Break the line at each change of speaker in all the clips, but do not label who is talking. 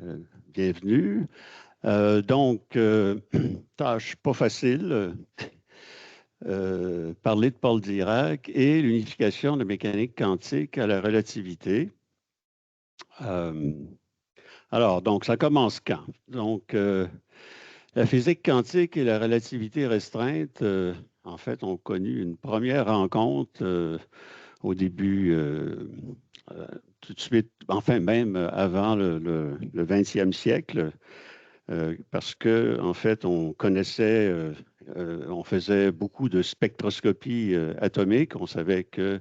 Euh, Bienvenue. Tâche pas facile, parler de Paul Dirac et l'unification de mécanique quantique à la relativité. Euh, donc, ça commence quand? La physique quantique et la relativité restreinte, en fait, ont connu une première rencontre au début, euh, tout de suite, enfin même avant le 20e siècle. Parce que, en fait, on connaissait, on faisait beaucoup de spectroscopie atomique. On savait que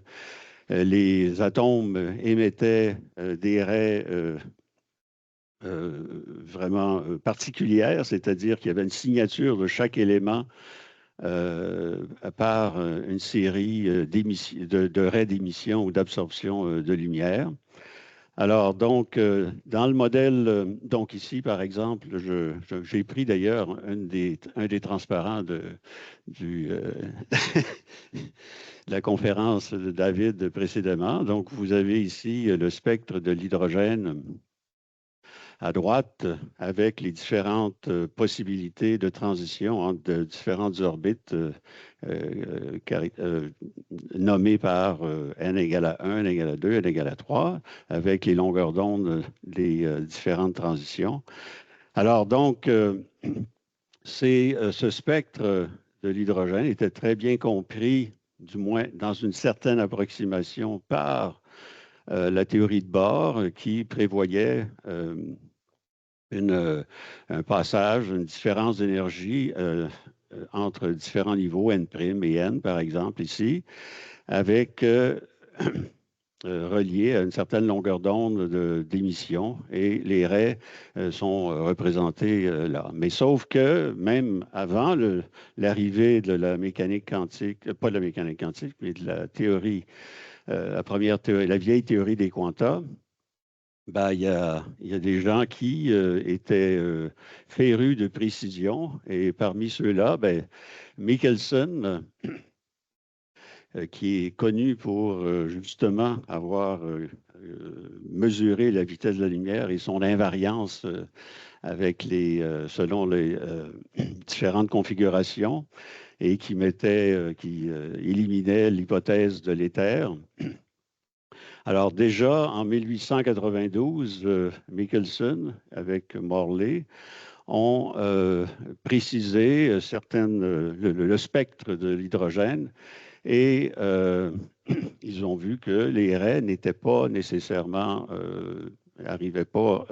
les atomes émettaient des raies vraiment particulières, c'est-à-dire qu'il y avait une signature de chaque élément par une série de raies d'émission ou d'absorption de lumière. Alors, dans le modèle, donc ici, par exemple, j'ai pris d'ailleurs un des transparents de la conférence de David précédemment. Donc, vous avez ici le spectre de l'hydrogène à droite avec les différentes possibilités de transition entre différentes orbites nommées par n égale à 1, n égale à 2, n égale à 3, avec les longueurs d'onde des différentes transitions. Alors donc, ce spectre de l'hydrogène était très bien compris, du moins dans une certaine approximation, par la théorie de Bohr qui prévoyait un passage, une différence d'énergie entre différents niveaux, N' et N, par exemple, ici, avec relié à une certaine longueur d'onde d'émission et les raies sont représentées là. Mais sauf que même avant l'arrivée de la mécanique quantique, pas de la mécanique quantique, mais de la théorie, la première théorie, la vieille théorie des quanta, ben, il y a des gens qui étaient férus de précision et parmi ceux-là, ben, Michelson, qui est connu pour justement avoir mesuré la vitesse de la lumière et son invariance avec selon les différentes configurations et qui éliminait l'hypothèse de l'éther. Alors déjà, en 1892, Michelson, avec Morley, ont précisé le spectre de l'hydrogène et ils ont vu que les raies n'étaient pas nécessairement, n'arrivaient pas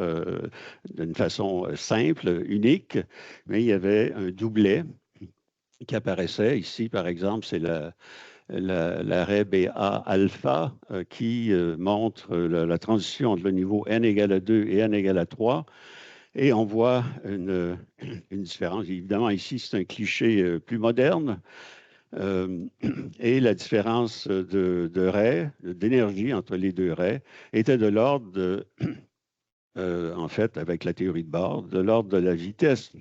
d'une façon simple, unique, mais il y avait un doublet qui apparaissait. Ici, par exemple, c'est la raie BA alpha qui montre la transition entre le niveau n égale à 2 et n égale à 3. Et on voit une différence. Évidemment, ici, c'est un cliché plus moderne. Et la différence de raies, d'énergie entre les deux raies, était de l'ordre en fait, avec la théorie de Bohr, de l'ordre de la vitesse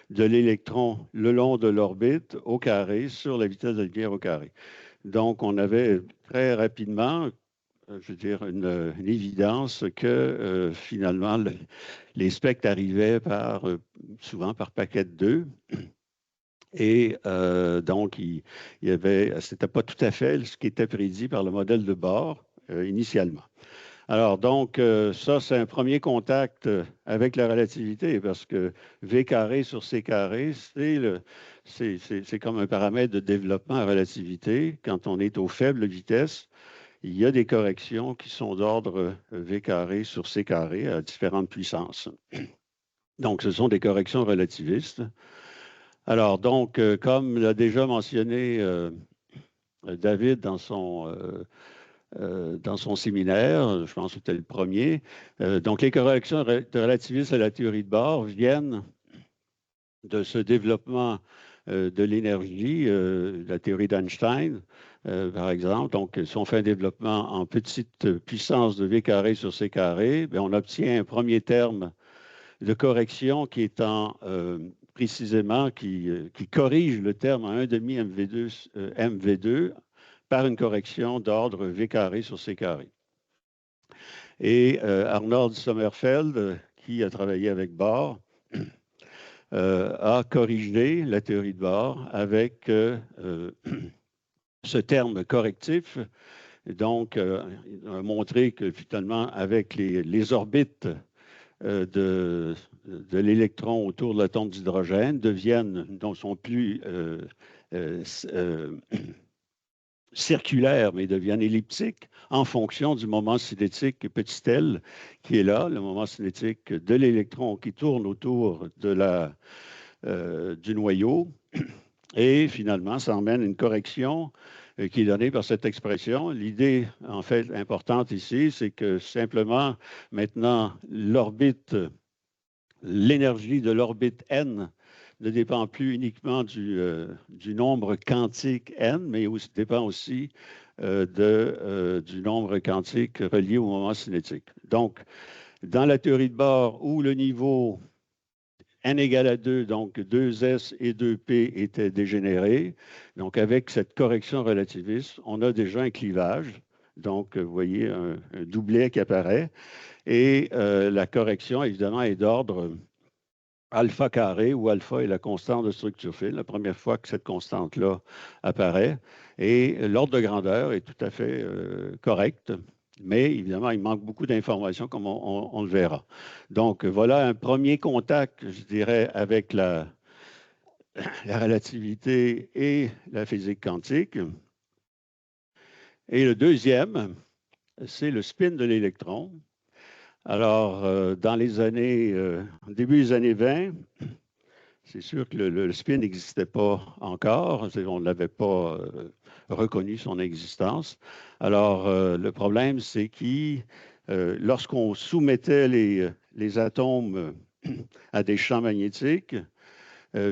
de l'électron le long de l'orbite au carré sur la vitesse de la lumière au carré. Donc, on avait très rapidement, je veux dire, une évidence que finalement, les spectres arrivaient souvent par paquet de 2. Et donc, il y avait, c'était pas tout à fait ce qui était prédit par le modèle de Bohr initialement. Alors, donc, ça, c'est un premier contact avec la relativité, parce que V carré sur C carré, c'est comme un paramètre de développement à relativité. Quand on est aux faibles vitesses, il y a des corrections qui sont d'ordre V carré sur C carré à différentes puissances. Donc, ce sont des corrections relativistes. Alors, donc, comme l'a déjà mentionné David dans son séminaire, je pense que c'était le premier. Donc, les corrections relativistes à la théorie de Bohr viennent de ce développement de l'énergie, la théorie d'Einstein, par exemple. Donc, si on fait un développement en petite puissance de V carré sur C carré, bien, on obtient un premier terme de correction qui est précisément qui corrige le terme en 1,5 MV2 par une correction d'ordre V carré sur C carré. Et Arnold Sommerfeld, qui a travaillé avec Bohr, a corrigé la théorie de Bohr avec ce terme correctif. Donc, il a montré que finalement, avec les orbites de l'électron autour de l'atome d'hydrogène donc sont plus circulaires, mais deviennent elliptiques en fonction du moment cinétique petit l qui est là, le moment cinétique de l'électron qui tourne autour du noyau. Et finalement, ça emmène une correction qui est donnée par cette expression. L'idée, en fait, importante ici, c'est que simplement, maintenant, l'énergie de l'orbite n ne dépend plus uniquement du nombre quantique n, mais dépend aussi du nombre quantique relié au moment cinétique. Donc, dans la théorie de Bohr, où le niveau n égale à 2, donc 2s et 2p étaient dégénérés, donc avec cette correction relativiste, on a déjà un clivage. Donc, vous voyez un doublet qui apparaît. Et la correction, évidemment, est d'ordre alpha carré, où alpha est la constante de structure fine, la première fois que cette constante-là apparaît. Et l'ordre de grandeur est tout à fait correct, mais évidemment, il manque beaucoup d'informations, comme on le verra. Donc, voilà un premier contact, je dirais, avec la relativité et la physique quantique. Et le deuxième, c'est le spin de l'électron. Alors, dans les début des années 20, c'est sûr que le spin n'existait pas encore. On n'avait pas reconnu son existence. Alors, le problème, c'est que lorsqu'on soumettait les atomes à des champs magnétiques,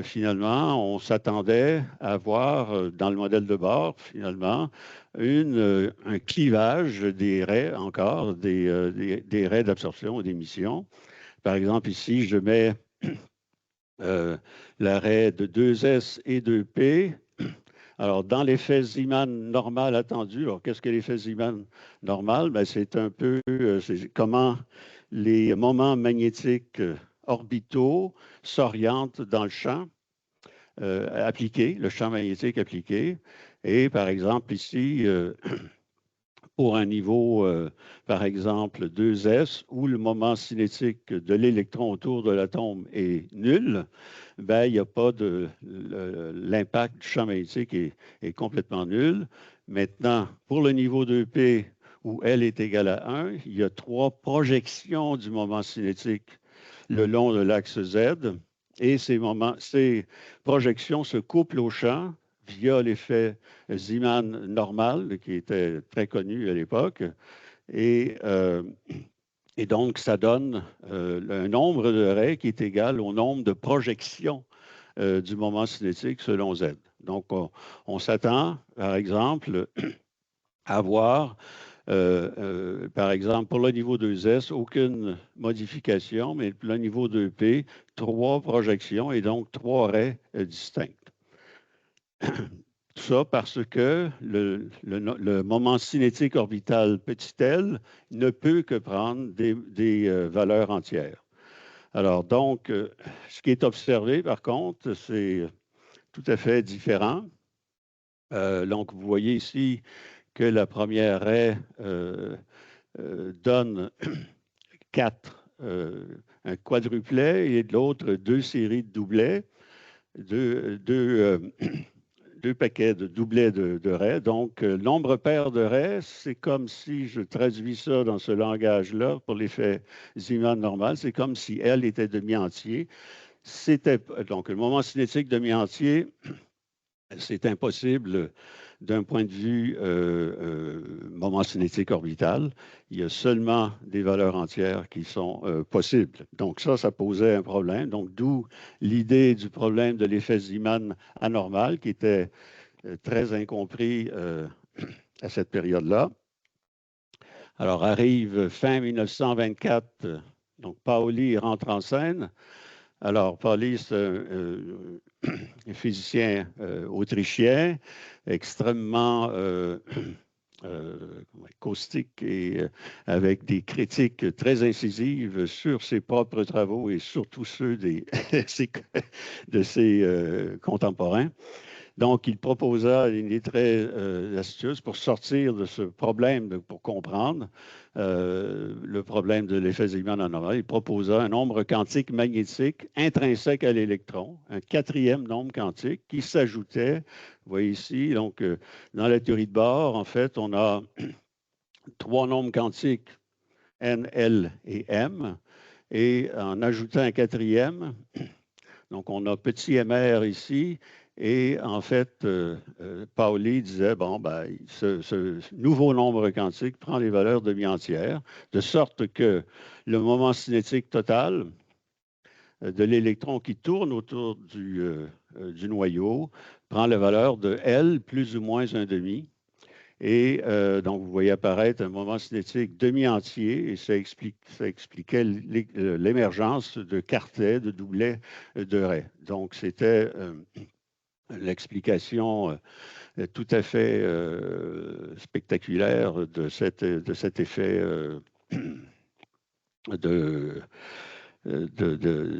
finalement, on s'attendait à voir, dans le modèle de Bohr, finalement, un clivage des raies encore, des raies d'absorption ou d'émission. Par exemple, ici, je mets l'arrêt de 2S et 2P. Alors, dans l'effet Zeeman normal attendu, alors qu'est-ce que l'effet Zeeman normal? Ben, c'est un peu comment les moments magnétiques orbitaux s'orientent dans le champ appliqué, le champ magnétique appliqué. Et par exemple, ici, pour un niveau, par exemple, 2S, où le moment cinétique de l'électron autour de l'atome est nul, ben, il n'y a pas l'impact du champ magnétique est complètement nul. Maintenant, pour le niveau 2P, où L est égal à 1, il y a 3 projections du moment cinétique le long de l'axe Z. Et ces projections se couplent au champ via l'effet Zeeman normal, qui était très connu à l'époque. Et donc, ça donne un nombre de raies qui est égal au nombre de projections du moment cinétique selon Z. Donc, on s'attend, par exemple, à voir, par exemple, pour le niveau 2S, aucune modification, mais pour le niveau 2P, 3 projections et donc 3 raies distinctes. Tout ça parce que le moment cinétique orbital petit l ne peut que prendre des valeurs entières. Alors donc, ce qui est observé par contre, c'est tout à fait différent. Donc, vous voyez ici que la première raie donne 4, un quadruplet, et de l'autre 2 séries de doublets, deux paquets de doublets de raies. Donc, nombre pair de raies, c'est comme si je traduis ça dans ce langage-là pour l'effet Zeeman normal, c'est comme si L était demi-entier. Donc, le moment cinétique demi-entier, c'est impossible d'un point de vue moment cinétique orbital. Il y a seulement des valeurs entières qui sont possibles. Donc ça posait un problème. Donc d'où l'idée du problème de l'effet Zeeman anormal qui était très incompris à cette période-là. Alors arrive fin 1924, donc Pauli rentre en scène. Alors, Pauli, c'est un physicien autrichien extrêmement caustique et avec des critiques très incisives sur ses propres travaux et surtout ceux de ses contemporains. Donc, il proposa une idée très astuce pour sortir de ce problème, pour comprendre le problème de l'effet Zeeman anormal. Il proposa un nombre quantique magnétique intrinsèque à l'électron, un quatrième nombre quantique qui s'ajoutait, vous voyez ici, donc dans la théorie de Bohr, en fait, on a trois nombres quantiques, N, L et M, et en ajoutant un quatrième, donc on a petit mr ici, et en fait, Pauli disait, bon, ben, ce nouveau nombre quantique prend les valeurs demi-entières, de sorte que le moment cinétique total de l'électron qui tourne autour du noyau prend la valeur de L plus ou moins un demi. Et donc, vous voyez apparaître un moment cinétique demi-entier, et ça expliquait l'émergence de quartets, de doublets, de raies. Donc, c'était l'explication tout à fait spectaculaire de cet effet de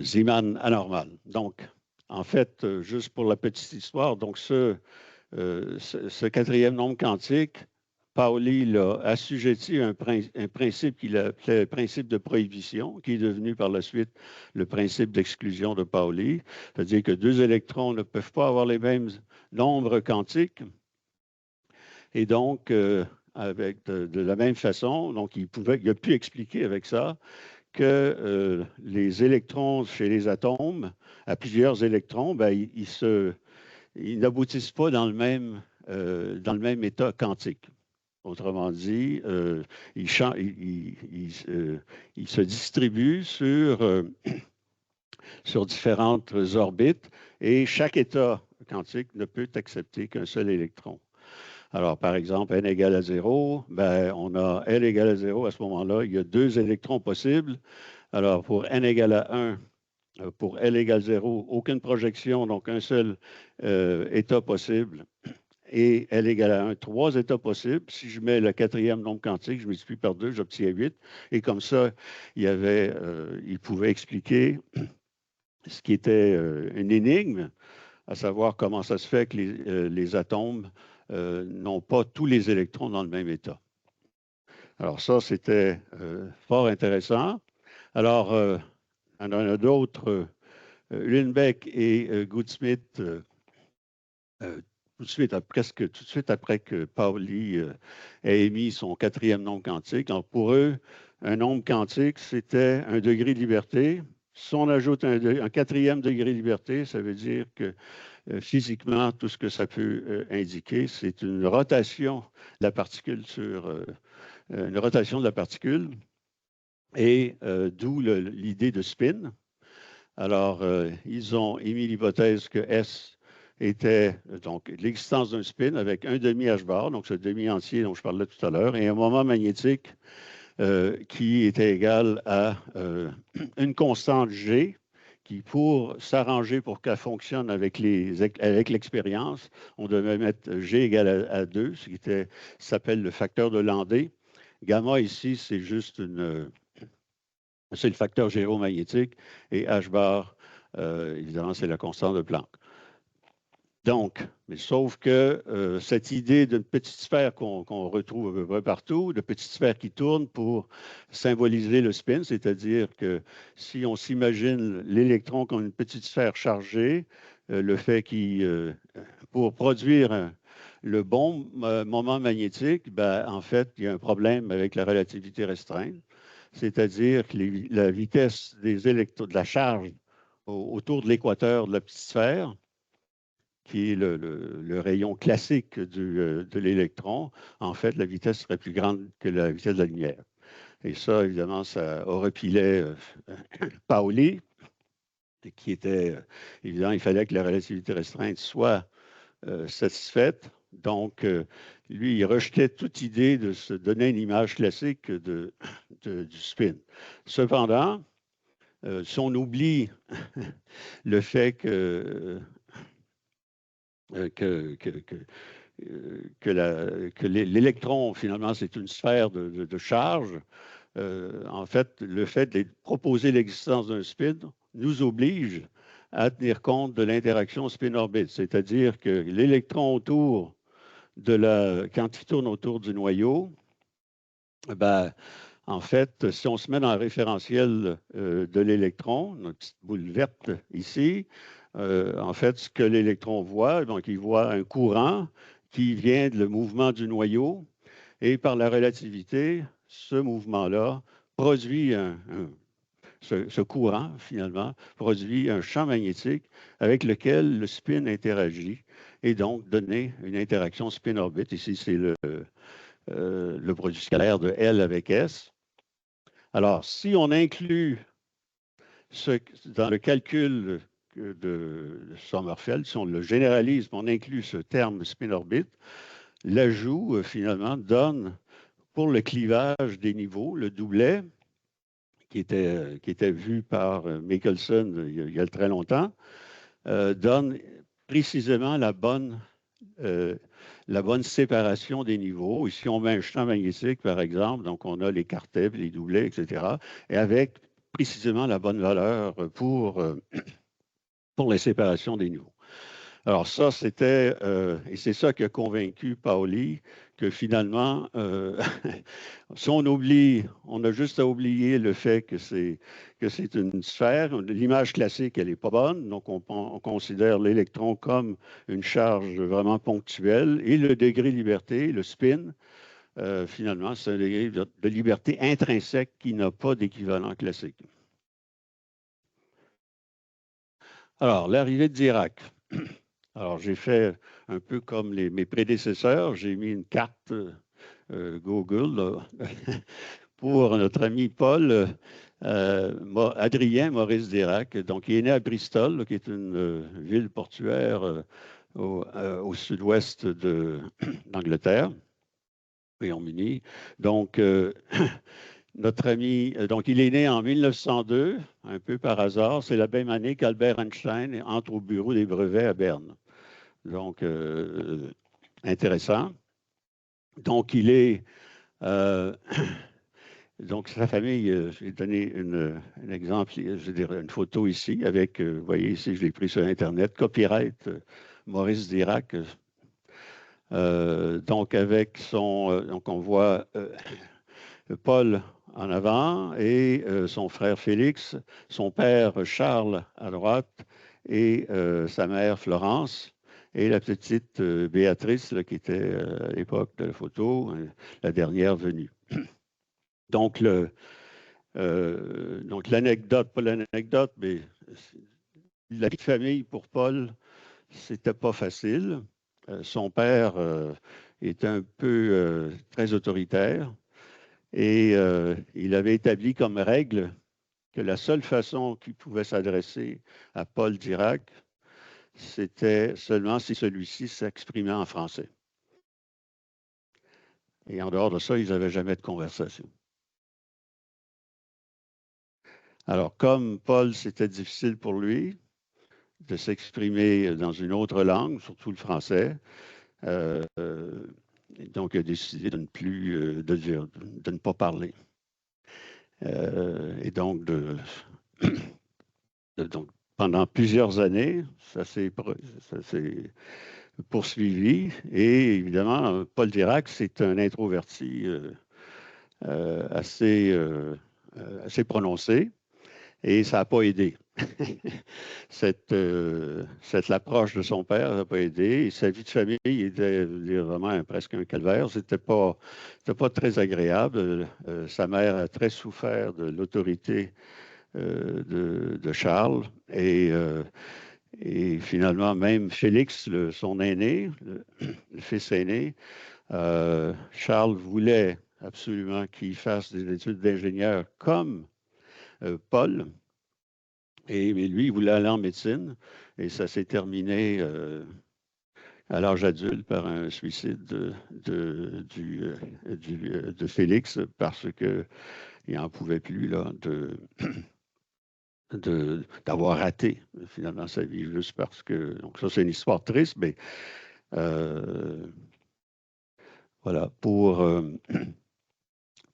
Zeeman anormal. Donc, en fait, juste pour la petite histoire, donc ce quatrième nombre quantique, Pauli l'a assujetti à un principe qu'il appelait le principe de prohibition, qui est devenu par la suite le principe d'exclusion de Pauli, c'est-à-dire que deux électrons ne peuvent pas avoir les mêmes nombres quantiques. Et donc, avec de la même façon, donc il a pu expliquer avec ça que les électrons chez les atomes, à plusieurs électrons, ben, ils n'aboutissent pas dans le même état quantique. Autrement dit, ils se distribuent sur différentes orbites et chaque état quantique ne peut accepter qu'un seul électron. Alors, par exemple, n égale à 0, ben, on a L égale à 0. À ce moment-là, il y a deux électrons possibles. Alors, pour n égale à 1, pour L égale 0, aucune projection, donc un seul état possible. Et L égale à 1, trois états possibles. Si je mets le quatrième nombre quantique, je multiplie par 2, j'obtiens 8. Et comme ça, il pouvait expliquer ce qui était une énigme, à savoir comment ça se fait que les atomes n'ont pas tous les électrons dans le même état. Alors ça, c'était fort intéressant. Alors, on en a d'autres. Lundbeck et Goudsmit, tout de suite après que Pauli ait émis son quatrième nombre quantique. Alors pour eux, un nombre quantique, c'était un degré de liberté. Si on ajoute un quatrième degré de liberté, ça veut dire que physiquement, tout ce que ça peut indiquer, c'est une rotation de la particule une rotation de la particule, et d'où l'idée de spin. Alors, ils ont émis l'hypothèse que S était donc l'existence d'un spin avec un demi h-bar, donc ce demi entier dont je parlais tout à l'heure, et un moment magnétique qui était égal à une constante G, qui, pour s'arranger pour qu'elle fonctionne avec l'expérience, on devait mettre G égale à 2, ce qui s'appelle le facteur de Landé. Gamma ici, c'est juste c'est le facteur gyromagnétique, et H bar, évidemment, c'est la constante de Planck. Donc, mais sauf que cette idée d'une petite sphère qu'on retrouve à peu près partout, de petite sphère qui tourne pour symboliser le spin, c'est-à-dire que si on s'imagine l'électron comme une petite sphère chargée, le fait qu'il, pour produire le bon moment magnétique, ben, en fait, il y a un problème avec la relativité restreinte, c'est-à-dire que la vitesse des électrons, de la charge autour de l'équateur de la petite sphère, qui est le rayon classique de l'électron, en fait, la vitesse serait plus grande que la vitesse de la lumière. Et ça, évidemment, ça horripilait Pauli, qui était évident, il fallait que la relativité restreinte soit satisfaite. Donc, lui, il rejetait toute idée de se donner une image classique du spin. Cependant, si on oublie le fait que l'électron, finalement, c'est une sphère de charge, en fait, le fait de proposer l'existence d'un spin nous oblige à tenir compte de l'interaction spin-orbite, c'est-à-dire que l'électron quand il tourne autour du noyau, ben, en fait, si on se met dans le référentiel de l'électron, notre petite boule verte ici, en fait, ce que l'électron voit, donc il voit un courant qui vient du mouvement du noyau, et par la relativité, ce mouvement-là produit ce courant, finalement, produit un champ magnétique avec lequel le spin interagit et donc donner une interaction spin-orbite. Ici, c'est le produit scalaire de L avec S. Alors, si on inclut dans le calcul de Sommerfeld, si on le généralise, on inclut ce terme spin-orbite, l'ajout, finalement, donne, pour le clivage des niveaux, le doublet, qui était vu par Michelson il y a très longtemps, donne précisément la bonne séparation des niveaux. Ici, on met un champ magnétique, par exemple, donc on a les quartets, les doublets, etc., et avec précisément la bonne valeur pour les séparations des niveaux. Alors ça, et c'est ça qui a convaincu Pauli que finalement, si on a juste à oublier le fait que c'est une sphère. L'image classique, elle n'est pas bonne, donc on considère l'électron comme une charge vraiment ponctuelle, et le degré de liberté, le spin, finalement, c'est un degré de liberté intrinsèque qui n'a pas d'équivalent classique. Alors, l'arrivée de Dirac. Alors, j'ai fait un peu comme mes prédécesseurs, j'ai mis une carte Google là, pour notre ami Paul Adrien Maurice Dirac. Donc, il est né à Bristol, là, qui est une ville portuaire au sud-ouest d'Angleterre, Royaume-Uni. Donc, notre ami, donc il est né en 1902, un peu par hasard. C'est la même année qu'Albert Einstein entre au bureau des brevets à Berne. Donc, intéressant. Donc, il est... donc, sa famille, j'ai donné un exemple, je dirais une photo ici, avec, vous voyez ici, je l'ai pris sur Internet, copyright Maurice Dirac. Donc, avec donc on voit Paul en avant et son frère Félix, son père Charles à droite et sa mère Florence. Et la petite Béatrice, là, qui était à l'époque de la photo, la dernière venue. Donc, l'anecdote, pas l'anecdote, mais la vie de famille pour Paul, c'était pas facile. Son père était un peu très autoritaire et il avait établi comme règle que la seule façon qu'il pouvait s'adresser à Paul Dirac, c'était seulement si celui-ci s'exprimait en français. Et en dehors de ça, ils n'avaient jamais de conversation. Alors, comme Paul, c'était difficile pour lui de s'exprimer dans une autre langue, surtout le français, donc il a décidé de ne pas parler. Et donc, donc, pendant plusieurs années, ça s'est poursuivi. Et évidemment, Paul Dirac, c'est un introverti assez prononcé. Et ça n'a pas aidé. L'approche de son père n'a pas aidé. Et sa vie de famille était vraiment presque un calvaire. C'était pas très agréable. Sa mère a très souffert de l'autorité de Charles. Et finalement, même Félix, son aîné, le fils aîné, Charles voulait absolument qu'il fasse des études d'ingénieur comme Paul. Mais lui, il voulait aller en médecine. Et ça s'est terminé à l'âge adulte par un suicide de Félix parce qu'il n'en pouvait plus là, d'avoir raté finalement sa vie juste parce que... Donc ça, c'est une histoire triste, mais Voilà, pour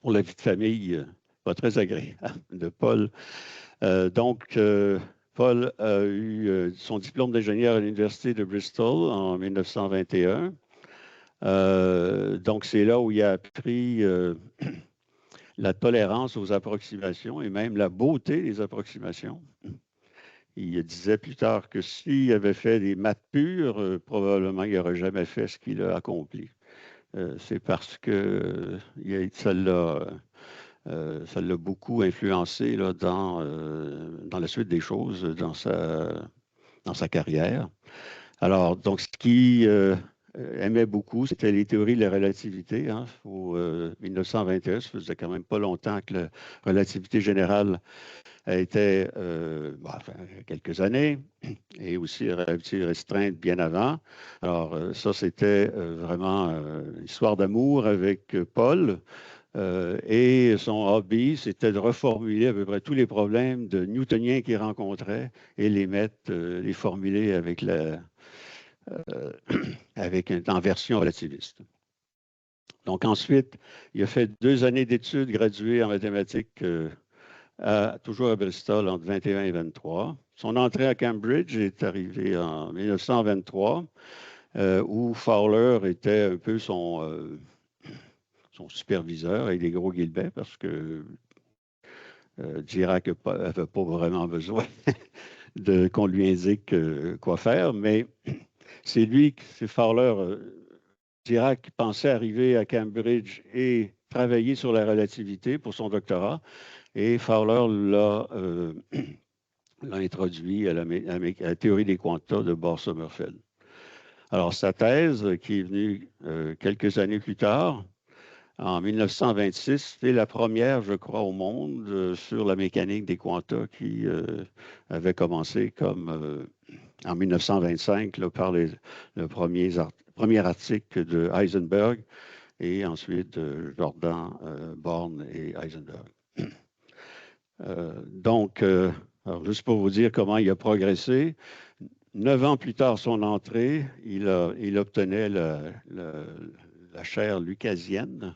la vie de famille, pas très agréable de Paul. Donc, Paul a eu son diplôme d'ingénieur à l'Université de Bristol en 1921. Donc, c'est là où il a appris la tolérance aux approximations et même la beauté des approximations. Il disait plus tard que s'il avait fait des maths pures, probablement il n'aurait jamais fait ce qu'il a accompli. C'est parce que ça l'a beaucoup influencé là, dans la suite des choses, dans sa carrière. Alors, donc, ce qu'il aimait beaucoup, c'était les théories de la relativité. Hein. Au 1921, ça faisait quand même pas longtemps que la relativité générale était, enfin, quelques années, et aussi la relativité restreinte bien avant. Alors, ça, c'était vraiment une histoire d'amour avec Paul. Et son hobby, c'était de reformuler à peu près tous les problèmes de newtoniens qu'il rencontrait et les formuler en version relativiste. Donc ensuite, il a fait 2 années d'études graduées en mathématiques toujours à Bristol entre 21 et 23. Son entrée à Cambridge est arrivée en 1923, où Fowler était un peu son superviseur avec des gros guillemets parce que Dirac n'avait pas vraiment besoin qu'on lui indique quoi faire, mais c'est Fowler. Dirac pensait arriver à Cambridge et travailler sur la relativité pour son doctorat, et Fowler l'a introduit à la théorie des quanta de Bohr-Sommerfeld. Alors, sa thèse, qui est venue quelques années plus tard, en 1926, c'est la première, je crois, au monde sur la mécanique des quantas qui avait commencé comme en 1925 là, par le premier article de Heisenberg et ensuite Jordan, Born et Heisenberg. Donc, alors juste pour vous dire comment il a progressé, 9 ans plus tard son entrée, il obtenait la chaire lucasienne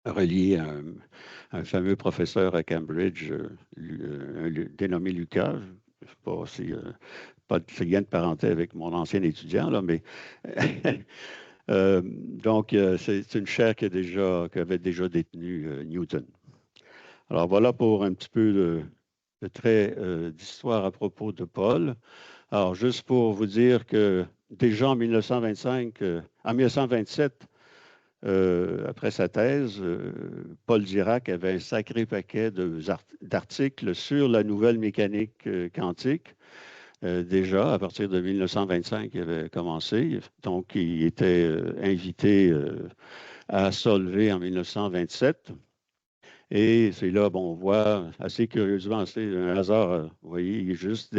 reliée à un fameux professeur à Cambridge dénommé Lucas. Je ne sais pas si pas de lien de parenté avec mon ancien étudiant, là, mais donc c'est une chaire qu'avait déjà détenue Newton. Alors voilà pour un petit peu de trait d'histoire à propos de Paul. Alors juste pour vous dire que déjà en 1927, après sa thèse, Paul Dirac avait un sacré paquet d'articles sur la nouvelle mécanique quantique. Déjà, à partir de 1925, il avait commencé. Donc, il était invité à Solvay en 1927. Et c'est là, bon, on voit assez curieusement, c'est un hasard, vous voyez, il est juste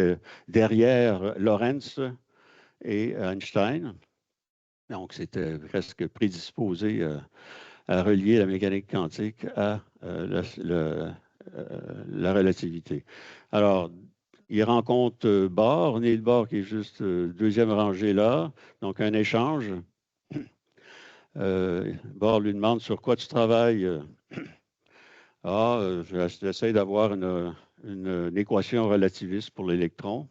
derrière Lorentz et Einstein. Donc, c'était presque prédisposé à relier la mécanique quantique à la relativité. Alors, il rencontre Niels Bohr, qui est juste deuxième rangée là, donc un échange. Bohr lui demande sur quoi tu travailles. J'essaie d'avoir une équation relativiste pour l'électron.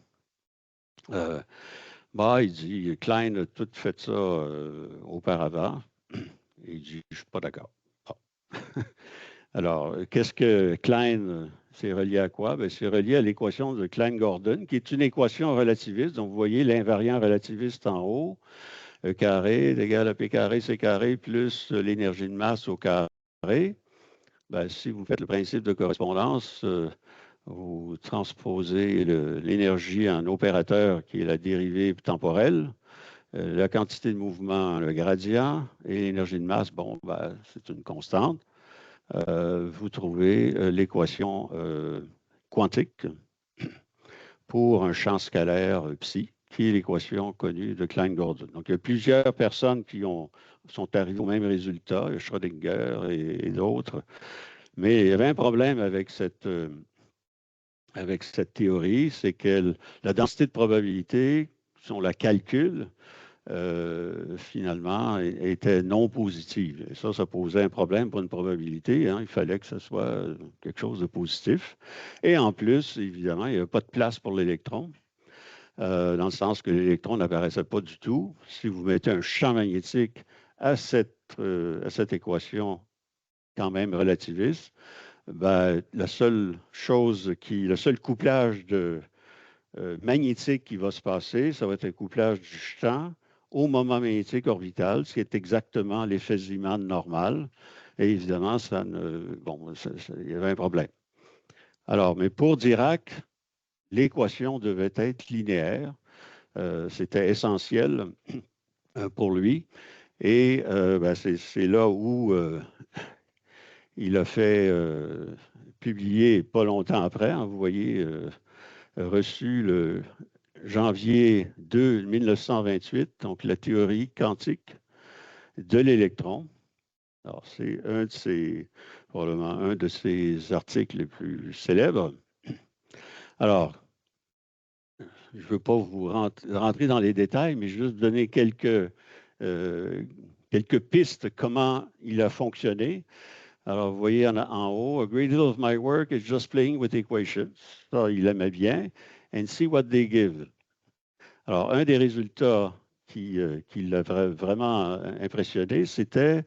Il dit, Klein a tout fait ça auparavant. Il dit, je ne suis pas d'accord. Ah. Alors, qu'est-ce que Klein, c'est relié à quoi? Bien, c'est relié à l'équation de Klein-Gordon, qui est une équation relativiste. Donc, vous voyez l'invariant relativiste en haut. E carré est égal à P carré, C carré, plus l'énergie de masse au carré. Bien, si vous faites le principe de correspondance, vous transposez l'énergie en opérateur qui est la dérivée temporelle, la quantité de mouvement, le gradient, et l'énergie de masse, c'est une constante. Vous trouvez l'équation quantique pour un champ scalaire psi, qui est l'équation connue de Klein-Gordon. Donc, il y a plusieurs personnes qui sont arrivées au même résultat, Schrödinger et d'autres. Mais il y avait un problème avec cette théorie, c'est que la densité de probabilité, si on la calcule, finalement, était non positive. Et ça posait un problème pour une probabilité, hein. Il fallait que ce soit quelque chose de positif. Et en plus, évidemment, il n'y avait pas de place pour l'électron, dans le sens que l'électron n'apparaissait pas du tout. Si vous mettez un champ magnétique à cette équation quand même relativiste, ben, le seul couplage magnétique qui va se passer, ça va être un couplage du champ au moment magnétique orbital, ce qui est exactement l'effet Zeeman normal. Et évidemment, il y avait un problème. Alors, mais pour Dirac, l'équation devait être linéaire. C'était essentiel pour lui. Et ben, c'est là où il a fait publier pas longtemps après, hein, vous voyez, reçu le janvier 2 1928, donc la théorie quantique de l'électron. Alors, c'est probablement un de ses articles les plus célèbres. Alors, je ne veux pas vous rentrer dans les détails, mais juste donner quelques pistes comment il a fonctionné. Alors, vous voyez en haut, a great deal of my work is just playing with equations. Ça, il aimait bien. And see what they give. Alors, un des résultats qui l'a vraiment impressionné, c'était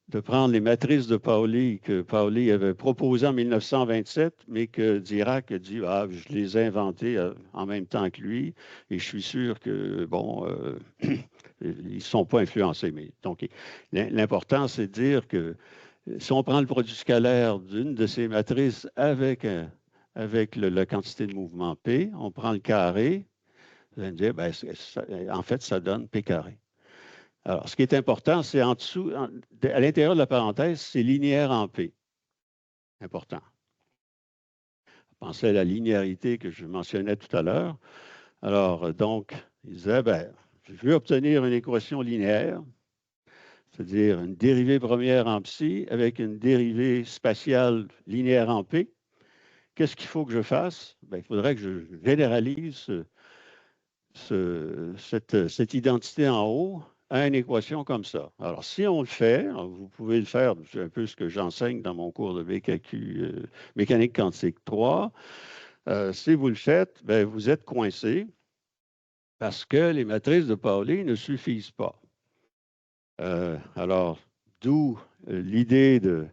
de prendre les matrices de Pauli que Pauli avait proposées en 1927, mais que Dirac a dit, ah, je les ai inventées en même temps que lui, et je suis sûr que, bon, ils ne sont pas influencés. Mais, donc, l'important, c'est de dire que si on prend le produit scalaire d'une de ces matrices avec la quantité de mouvement P, on prend le carré, vous allez me dire, ben, en fait, ça donne P carré. Alors, ce qui est important, c'est en dessous, à l'intérieur de la parenthèse, c'est linéaire en P. Important. Pensez à la linéarité que je mentionnais tout à l'heure. Alors, donc, il disait, ben, je veux obtenir une équation linéaire, c'est-à-dire une dérivée première en psi avec une dérivée spatiale linéaire en P. Qu'est-ce qu'il faut que je fasse? Ben, il faudrait que je généralise cette identité en haut à une équation comme ça. Alors, si on le fait, vous pouvez le faire, c'est un peu ce que j'enseigne dans mon cours de BKQ, mécanique quantique 3. Si vous le faites, ben, vous êtes coincé parce que les matrices de Pauli ne suffisent pas. Alors, d'où l'idée de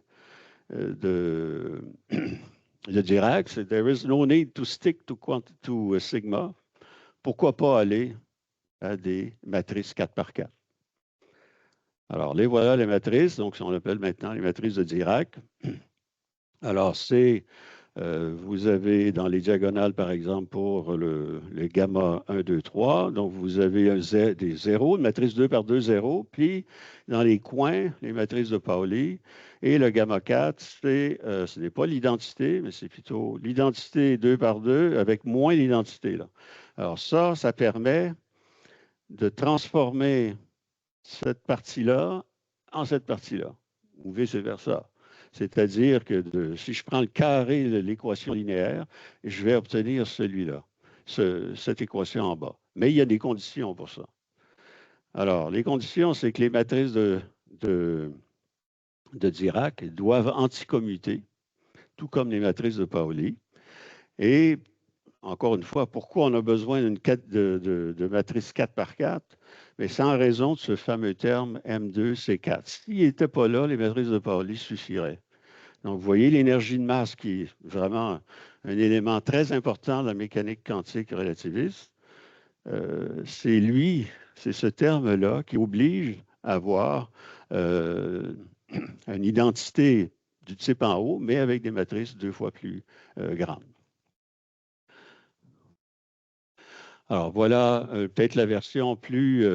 Dirac, c'est there is no need to stick to sigma. Pourquoi pas aller à des matrices 4 par 4? Alors, les voilà les matrices, donc on appelle maintenant les matrices de Dirac. Alors, vous avez dans les diagonales, par exemple, pour le gamma 1, 2, 3, donc vous avez des zéros, une matrice 2 par 2 zéros, puis dans les coins, les matrices de Pauli, et le gamma 4, ce n'est pas l'identité, mais c'est plutôt l'identité 2 par 2 avec moins l'identité, là. Alors ça permet de transformer cette partie-là en cette partie-là, ou vice-versa. C'est-à-dire que si je prends le carré de l'équation linéaire, je vais obtenir celui-là, cette équation en bas. Mais il y a des conditions pour ça. Alors, les conditions, c'est que les matrices de Dirac doivent anticommuter, tout comme les matrices de Pauli. Et encore une fois, pourquoi on a besoin de matrice 4 par 4? Mais c'est en raison de ce fameux terme M2C4. S'il n'était pas là, les matrices de Pauli suffiraient. Donc, vous voyez l'énergie de masse qui est vraiment un élément très important de la mécanique quantique relativiste. C'est ce terme-là qui oblige à avoir une identité du type en haut, mais avec des matrices 2 fois plus grandes. Alors, voilà peut-être la version plus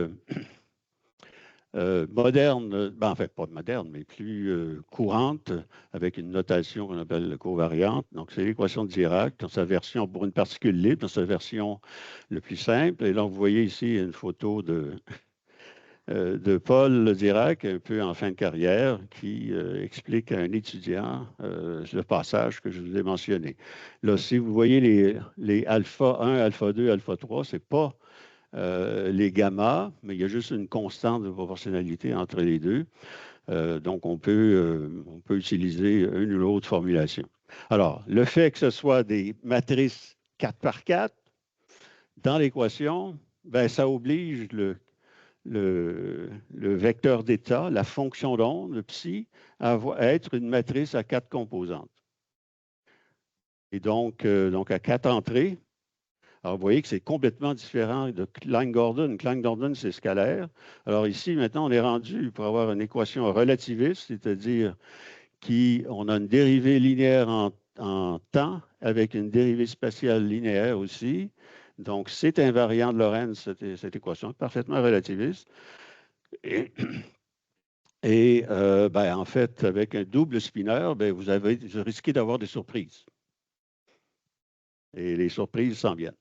moderne, ben, en fait, pas moderne, mais plus courante, avec une notation qu'on appelle covariante. Donc, c'est l'équation de Dirac dans sa version pour une particule libre, dans sa version le plus simple. Et là, vous voyez ici une photo de Paul Dirac, un peu en fin de carrière, qui explique à un étudiant le passage que je vous ai mentionné. Là, si vous voyez les alpha 1, alpha 2, alpha 3, ce n'est pas les gamma, mais il y a juste une constante de proportionnalité entre les deux. Donc, on peut utiliser une ou l'autre formulation. Alors, le fait que ce soit des matrices 4 par 4 dans l'équation, ben, ça oblige le vecteur d'état, la fonction d'onde, le psi, à être une matrice à 4 composantes. Et donc à 4 entrées. Alors, vous voyez que c'est complètement différent de Klein-Gordon. Klein-Gordon, c'est scalaire. Alors ici, maintenant, on est rendu pour avoir une équation relativiste, c'est-à-dire on a une dérivée linéaire en temps avec une dérivée spatiale linéaire aussi. Donc, c'est invariant de Lorentz, cette équation, parfaitement relativiste. Et ben, en fait, avec un double spinner, ben, vous risquez d'avoir des surprises. Et les surprises s'en viennent.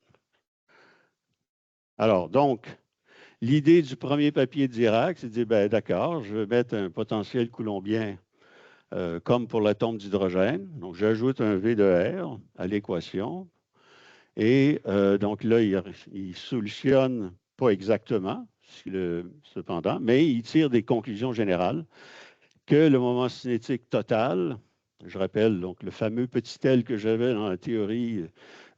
Alors, donc, l'idée du premier papier de Dirac, c'est de dire, ben, d'accord, je vais mettre un potentiel coulombien comme pour l'atome d'hydrogène. Donc, j'ajoute un V de R à l'équation. Et donc là, il solutionne pas exactement, cependant, mais il tire des conclusions générales que le moment cinétique total, je rappelle donc le fameux petit L que j'avais dans la théorie,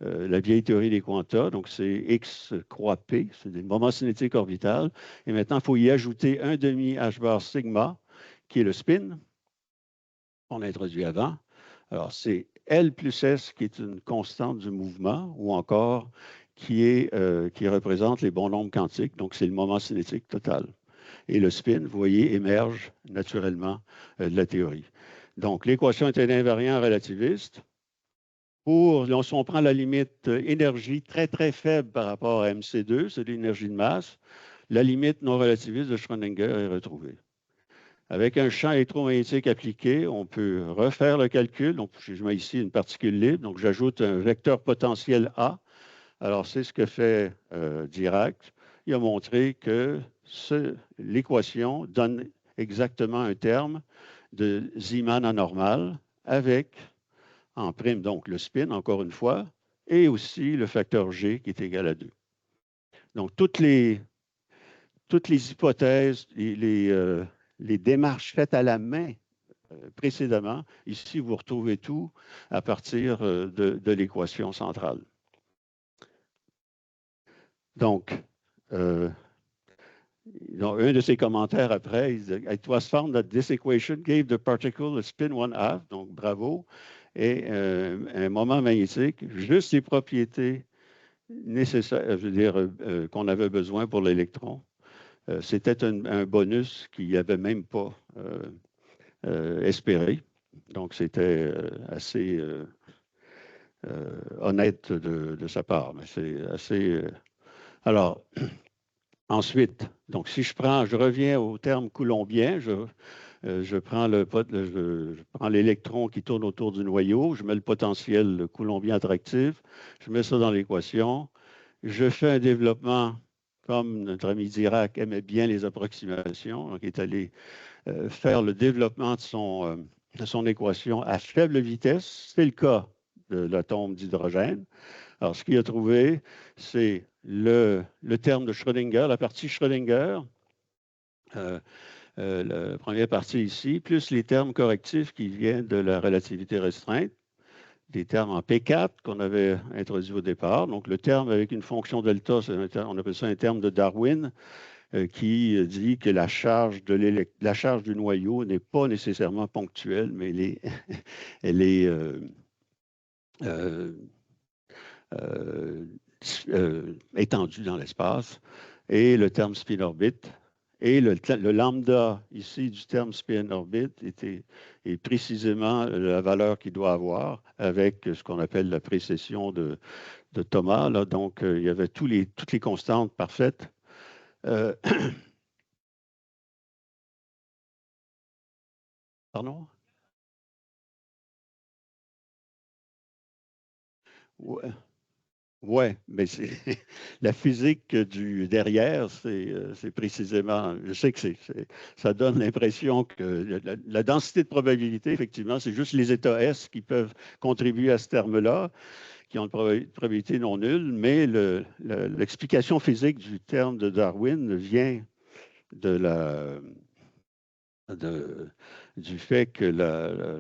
la vieille théorie des quanta, donc c'est X croix P, c'est des moments cinétiques orbitales. Et maintenant, il faut y ajouter un demi H bar sigma, qui est le spin qu'on a introduit avant. Alors, c'est L plus S qui est une constante du mouvement, ou encore qui représente les bons nombres quantiques, donc c'est le moment cinétique total. Et le spin, vous voyez, émerge naturellement de la théorie. Donc, l'équation est un invariant relativiste. Si on prend la limite énergie très, très faible par rapport à MC2, c'est l'énergie de masse, la limite non relativiste de Schrödinger est retrouvée. Avec un champ électromagnétique appliqué, on peut refaire le calcul. Donc, je mets ici une particule libre. Donc, j'ajoute un vecteur potentiel A. Alors, c'est ce que fait Dirac. Il a montré que l'équation donne exactement un terme de Zeeman anormal avec, en prime, donc le spin, encore une fois, et aussi le facteur G qui est égal à 2. Donc, toutes les hypothèses, les démarches faites à la main précédemment, ici, vous retrouvez tout à partir de l'équation centrale. Donc, un de ses commentaires après, il dit, It was found that this equation gave the particle a spin 1/2, donc bravo, et un moment magnétique, juste les propriétés nécessaires, je veux dire, qu'on avait besoin pour l'électron. C'était un bonus qu'il n'y avait même pas espéré. Donc, c'était assez honnête de sa part, mais c'est assez... Alors, ensuite, donc si je reviens au terme coulombien, je prends l'électron qui tourne autour du noyau, je mets le potentiel coulombien attractif, je mets ça dans l'équation, je fais un développement comme notre ami Dirac aimait bien les approximations, donc il est allé faire le développement de son équation à faible vitesse. C'est le cas de l'atome d'hydrogène. Alors, ce qu'il a trouvé, c'est le terme de Schrödinger, la partie Schrödinger, la première partie ici, plus les termes correctifs qui viennent de la relativité restreinte, des termes en P4 qu'on avait introduits au départ. Donc, le terme avec une fonction delta, on appelle ça un terme de Darwin, qui dit que la charge du noyau n'est pas nécessairement ponctuelle, mais elle est étendue dans l'espace. Et le terme spin-orbite. Et le lambda ici du terme spin-orbite est précisément la valeur qu'il doit avoir avec ce qu'on appelle la précession de Thomas. Là. Donc, il y avait toutes les constantes parfaites. Pardon? Ouais. Oui, mais c'est la physique derrière, c'est précisément, je sais que ça donne l'impression que la densité de probabilité, effectivement, c'est juste les états S qui peuvent contribuer à ce terme-là, qui ont une probabilité non nulle, mais l'explication physique du terme de Darwin vient de du fait que la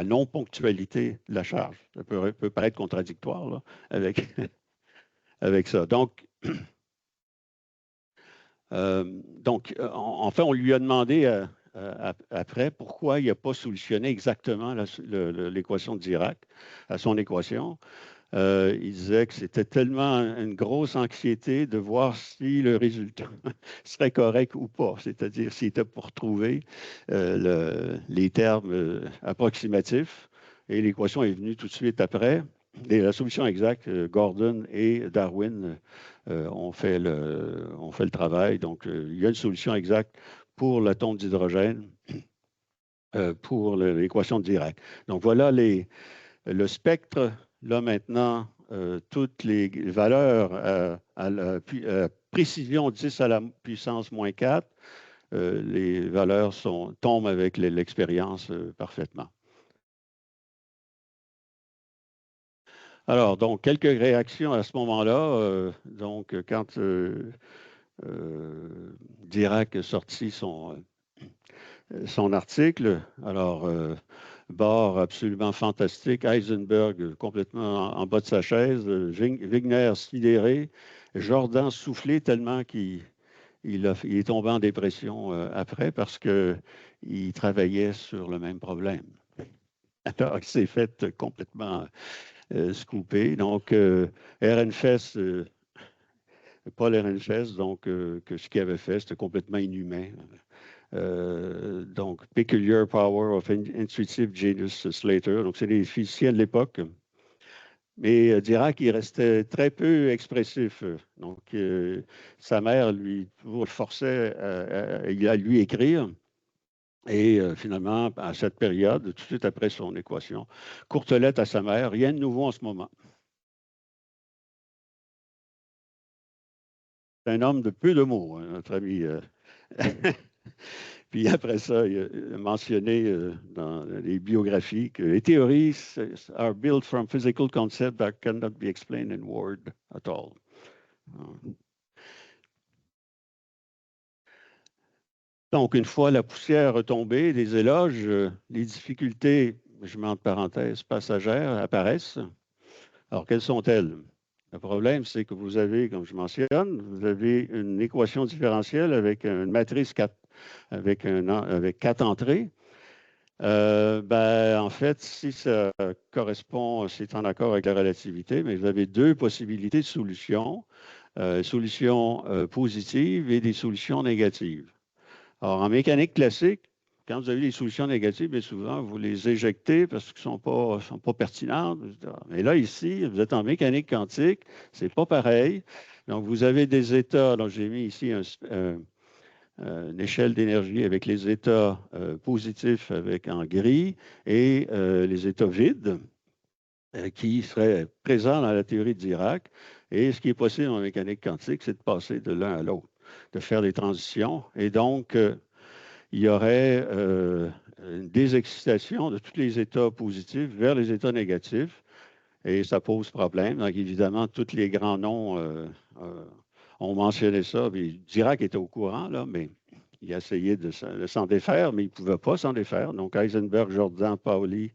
non-ponctualité de la charge, ça peut paraître contradictoire là, avec, avec ça. Donc, en fait, on lui a demandé après pourquoi il n'a pas solutionné exactement l'équation de Dirac à son équation. Il disait que c'était tellement une grosse anxiété de voir si le résultat serait correct ou pas, c'est-à-dire s'il était pour trouver les termes approximatifs. Et l'équation est venue tout de suite après. Et la solution exacte, Gordon et Darwin ont fait le travail. Donc, il y a une solution exacte pour l'atome d'hydrogène, pour l'équation de Dirac. Donc, voilà le spectre. Là, maintenant, toutes les valeurs à la précision 10 à la puissance moins 4, les valeurs tombent avec l'expérience parfaitement. Alors, donc, quelques réactions à ce moment-là. Donc, quand Dirac a sorti son article, alors, Bohr absolument fantastique, Heisenberg complètement en bas de sa chaise, Wigner sidéré, Jordan soufflé tellement qu'il est tombé en dépression après parce qu'il travaillait sur le même problème. Alors, il s'est fait complètement scoopé. Donc, Ehrenfest, Paul Ehrenfest, donc, que ce qu'il avait fait, c'était complètement inhumain. Donc, Peculiar Power of Intuitive Genius Slater. Donc, c'est des physiciens de l'époque. Mais Dirac, il restait très peu expressif. Donc, sa mère, lui, toujours le forçait à lui écrire. Et finalement, à cette période, tout de suite après son équation, courte lettre à sa mère, rien de nouveau en ce moment. C'est un homme de peu de mots, hein, notre ami. Puis après ça, il a mentionné dans les biographies que les théories are built from physical concepts that cannot be explained in words at all. Donc, une fois la poussière retombée, des éloges, les difficultés, je mets entre parenthèses, passagères, apparaissent. Alors, quelles sont-elles? Le problème, c'est que vous avez, comme je mentionne, vous avez une équation différentielle avec une matrice 4, avec 4 entrées. En fait, si ça correspond, c'est en accord avec la relativité, mais vous avez deux possibilités de solutions, solutions positives et des solutions négatives. Alors, en mécanique classique, quand vous avez des solutions négatives, bien souvent, vous les éjectez parce qu'elles ne sont pas pertinentes. Mais là, ici, vous êtes en mécanique quantique, c'est pas pareil. Donc, vous avez des états. Donc, j'ai mis ici une échelle d'énergie avec les états positifs en gris et les états vides qui seraient présents dans la théorie de Dirac. Et ce qui est possible en mécanique quantique, c'est de passer de l'un à l'autre, de faire des transitions. Et donc, il y aurait une désexcitation de tous les états positifs vers les états négatifs. Et ça pose problème. Donc, évidemment, tous les grands noms ont mentionné ça. Puis Dirac était au courant, là, mais il a essayé de s'en défaire, mais il ne pouvait pas s'en défaire. Donc, Heisenberg, Jordan, Pauli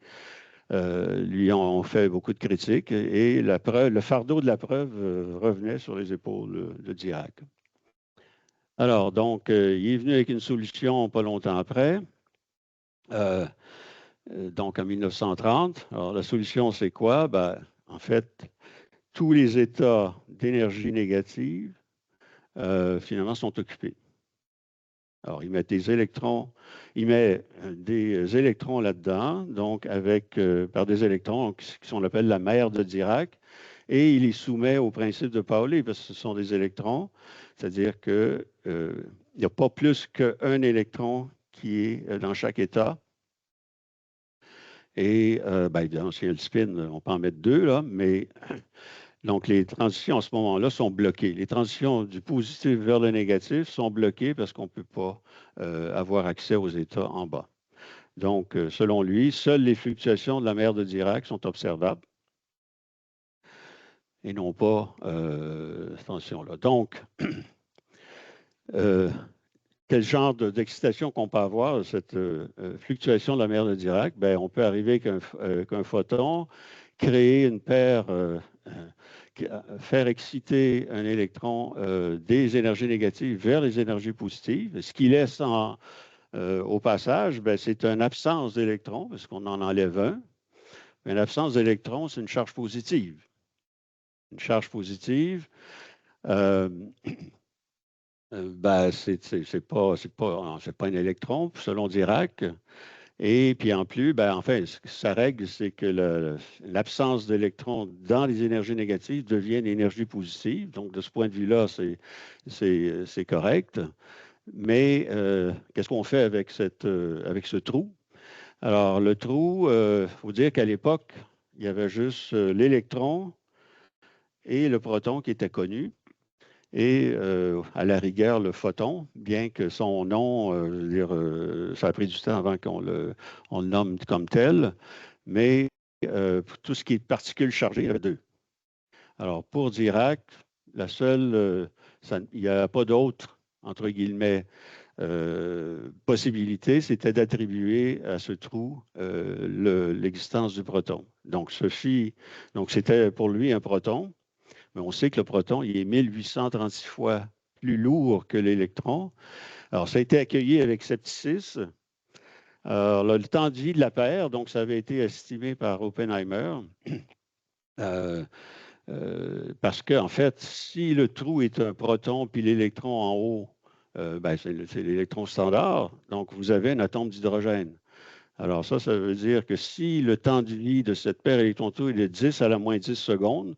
lui ont fait beaucoup de critiques. Et le fardeau de la preuve revenait sur les épaules de Dirac. Alors, donc, il est venu avec une solution pas longtemps après, donc en 1930. Alors, la solution, c'est quoi? En fait, tous les états d'énergie négative, finalement, sont occupés. Alors, il met des électrons là-dedans, donc par des électrons qui sont appelle la mère de Dirac, et il les soumet au principe de Pauli parce que ce sont des électrons, c'est-à-dire qu'il n'y a pas plus qu'un électron qui est dans chaque état. Et évidemment, s'il y a le spin, on peut en mettre deux, là, mais donc les transitions à ce moment-là sont bloquées. Les transitions du positif vers le négatif sont bloquées parce qu'on ne peut pas avoir accès aux états en bas. Donc, selon lui, seules les fluctuations de la mer de Dirac sont observables. et non pas cette tension-là. Donc, quel genre d'excitation qu'on peut avoir, cette fluctuation de la mer de Dirac? Bien, on peut arriver qu'un photon, créer une paire, faire exciter un électron des énergies négatives vers les énergies positives, ce qui laisse au passage, ben, c'est une absence d'électrons, parce qu'on en enlève un. Mais l'absence d'électrons, c'est une charge positive. Une charge positive, euh, ben, c'est pas un électron, selon Dirac. Et puis en plus, ben, enfin, sa règle, c'est que l'absence d'électrons dans les énergies négatives devient une énergie positive. Donc, de ce point de vue-là, c'est correct. Mais qu'est-ce qu'on fait avec avec ce trou? Alors, le trou, il faut dire qu'à l'époque, il y avait juste l'électron et le proton qui étaient connus. Et à la rigueur, le photon, bien que son nom, je veux dire, ça a pris du temps avant on le nomme comme tel, mais pour tout ce qui est particules chargées, il y avait deux. Alors, pour Dirac, il n'y a pas d'autre, entre guillemets, possibilité, c'était d'attribuer à ce trou l'existence du proton. Donc, c'était pour lui un proton, mais on sait que le proton, il est 1836 fois plus lourd que l'électron. Alors, ça a été accueilli avec scepticisme. Alors, le temps de vie de la paire, donc ça avait été estimé par Oppenheimer, parce qu'en fait, si le trou est un proton puis l'électron en haut, ben, c'est l'électron standard, donc vous avez un atome d'hydrogène. Alors ça veut dire que si le temps de vie de cette paire électron-trou est de 10 à la moins 10 secondes,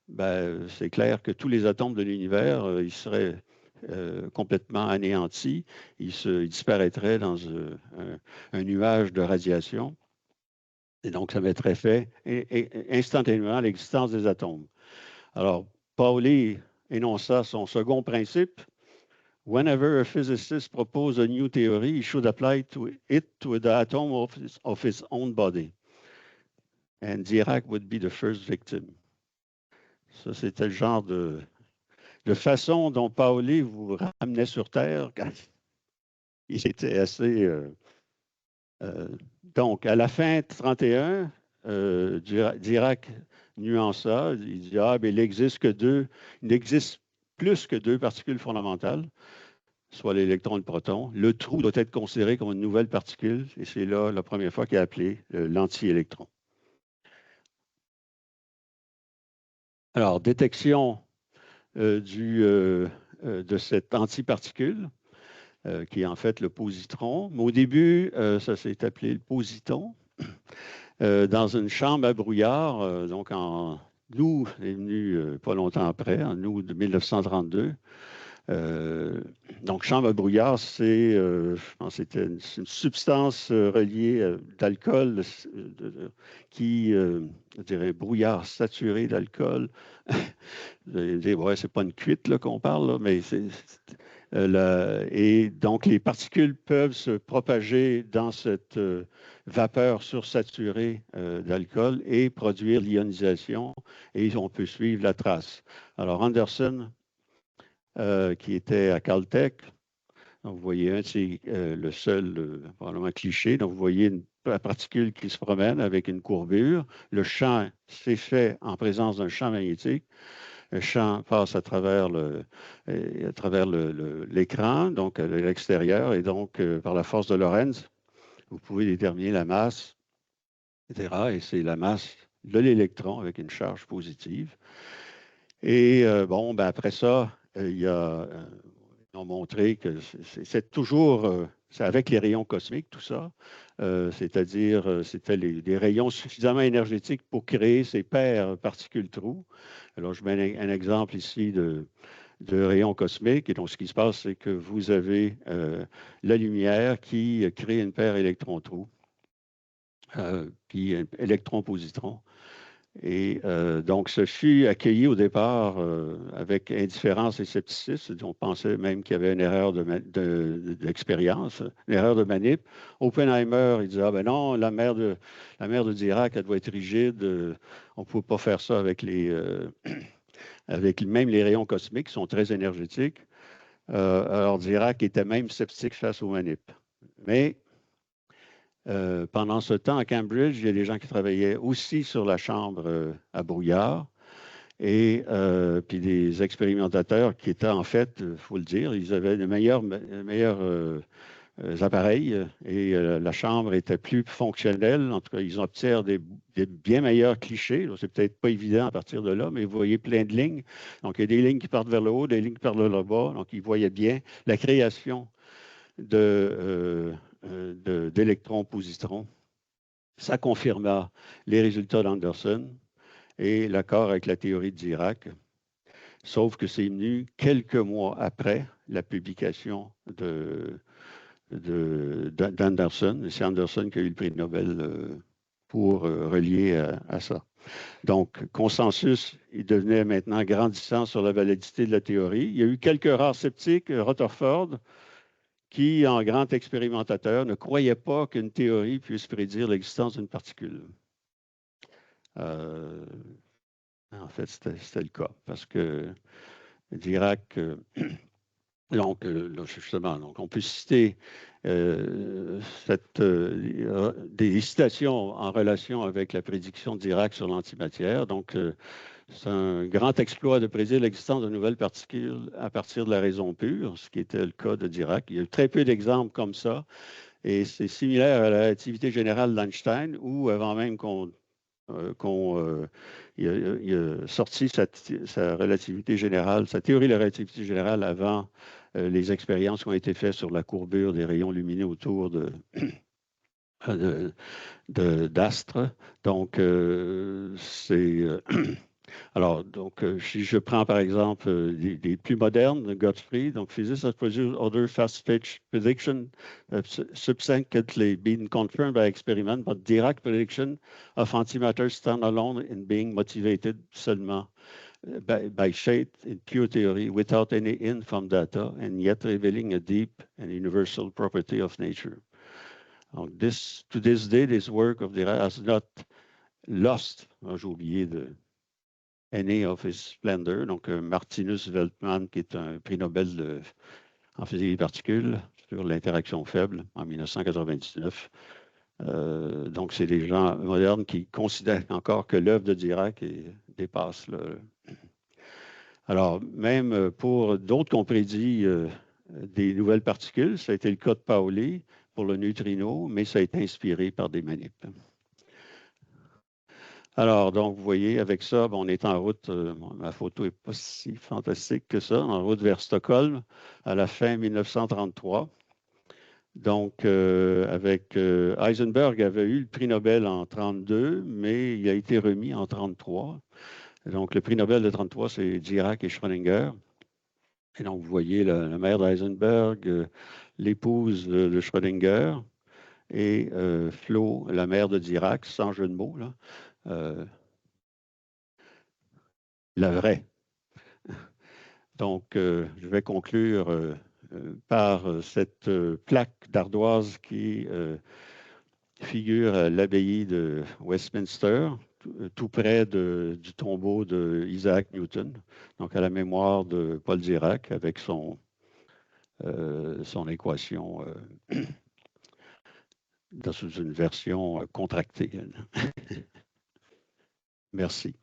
ben, c'est clair que tous les atomes de l'univers, ils seraient complètement anéantis, ils disparaîtraient dans un nuage de radiation. Et donc, ça mettrait fin instantanément à l'existence des atomes. Alors, Pauli énonça son second principe. Whenever a physicist proposes a new theory, he should apply it to the atom of his own body. And Dirac would be the first victim. Ça, c'était le genre de façon dont Pauli vous ramenait sur Terre quand il était assez... donc, à la fin de 1931, Dirac nuança. Il dit, il n'existe plus que deux particules fondamentales, soit l'électron et le proton. Le trou doit être considéré comme une nouvelle particule, et c'est là la première fois qu'il a appelé l'anti-électron. Alors, détection de cette antiparticule, qui est en fait le positron. Mais au début, ça s'est appelé le positon. Dans une chambre à brouillard, donc en août, est venu pas longtemps après, en août de 1932. Donc, chambre à brouillard, je pense que c'était une substance reliée d'alcool qui, je dirais, brouillard saturé d'alcool. Vous allez dire, ouais, c'est pas une cuite qu'on parle, là, mais et donc, les particules peuvent se propager dans cette vapeur sursaturée d'alcool et produire l'ionisation, et on peut suivre la trace. Alors, Anderson, qui était à Caltech, donc vous voyez, c'est le seul, probablement cliché, donc vous voyez une particule qui se promène avec une courbure. Le champ s'est fait en présence d'un champ magnétique. Le champ passe à travers l'écran, donc à l'extérieur, et donc par la force de Lorentz, vous pouvez déterminer la masse, etc. Et c'est la masse de l'électron avec une charge positive. Et bon, ben après ça, ils ont montré que c'est toujours, c'est avec les rayons cosmiques, tout ça, c'est-à-dire c'était des rayons suffisamment énergétiques pour créer ces paires particules-trous. Alors, je mets un exemple ici de rayons cosmiques. Et donc, ce qui se passe, c'est que vous avez la lumière qui crée une paire électron-trou, puis électron-positron. Et donc, ce fut accueilli au départ avec indifférence et scepticisme. On pensait même qu'il y avait une erreur d'expérience, une erreur de manip. Oppenheimer, il disait, ah ben non, la mer de Dirac, elle doit être rigide. On ne peut pas faire ça avec avec même les rayons cosmiques qui sont très énergétiques. Alors, Dirac était même sceptique face aux manips. Mais pendant ce temps, à Cambridge, il y a des gens qui travaillaient aussi sur la chambre à brouillard et puis des expérimentateurs qui étaient en fait, il faut le dire, ils avaient de meilleurs appareils et la chambre était plus fonctionnelle. En tout cas, ils obtiennent des bien meilleurs clichés. C'est peut-être pas évident à partir de là, mais vous voyez plein de lignes. Donc, il y a des lignes qui partent vers le haut, des lignes qui partent vers le bas. Donc, ils voyaient bien la création d'électrons-positrons. Ça confirma les résultats d'Anderson et l'accord avec la théorie de Dirac, sauf que c'est venu quelques mois après la publication d'Anderson. C'est Anderson qui a eu le prix Nobel pour relier à ça. Donc, consensus, il devenait maintenant grandissant sur la validité de la théorie. Il y a eu quelques rares sceptiques, Rutherford, qui, en grand expérimentateur, ne croyait pas qu'une théorie puisse prédire l'existence d'une particule. En fait, c'était le cas, parce que Dirac, donc, justement, donc on peut citer des citations en relation avec la prédiction de Dirac sur l'antimatière. Donc, c'est un grand exploit de prédire l'existence de nouvelles particules à partir de la raison pure, ce qui était le cas de Dirac. Il y a eu très peu d'exemples comme ça, et c'est similaire à la relativité générale d'Einstein, où avant même il a sorti sa relativité générale, sa théorie de la relativité générale avant les expériences qui ont été faites sur la courbure des rayons lumineux autour d'astres. Donc, alors, donc, si je prends par exemple des plus modernes, Gottfried, donc physicists have produced other fast-pitch prediction subsequently been confirmed by experiment, but Dirac prediction of antimatter stand alone in being motivated seulement by shape in pure theory without any in from data and yet revealing a deep and universal property of nature. Donc, to this day, this work of Dirac has not lost, j'ai oublié de Any of his Splendor, donc Martinus Veltman, qui est un prix Nobel en physique des particules sur l'interaction faible en 1999. Donc, c'est des gens modernes qui considèrent encore que l'œuvre de Dirac dépasse le... Alors, même pour d'autres qu'on prédit des nouvelles particules, ça a été le cas de Pauli pour le neutrino, mais ça a été inspiré par des manips. Alors, donc, vous voyez, avec ça, on est en route, ma photo n'est pas si fantastique que ça, en route vers Stockholm à la fin 1933. Donc, Heisenberg avait eu le prix Nobel en 1932, mais il a été remis en 1933. Donc, le prix Nobel de 1933, c'est Dirac et Schrödinger. Et donc, vous voyez la mère d'Heisenberg, l'épouse de Schrödinger, et Flo, la mère de Dirac, sans jeu de mots, là. La vraie. Donc, je vais conclure par cette plaque d'ardoise qui figure à l'abbaye de Westminster, tout près du tombeau d'Isaac Newton, donc à la mémoire de Paul Dirac avec son équation dans une version contractée. Merci.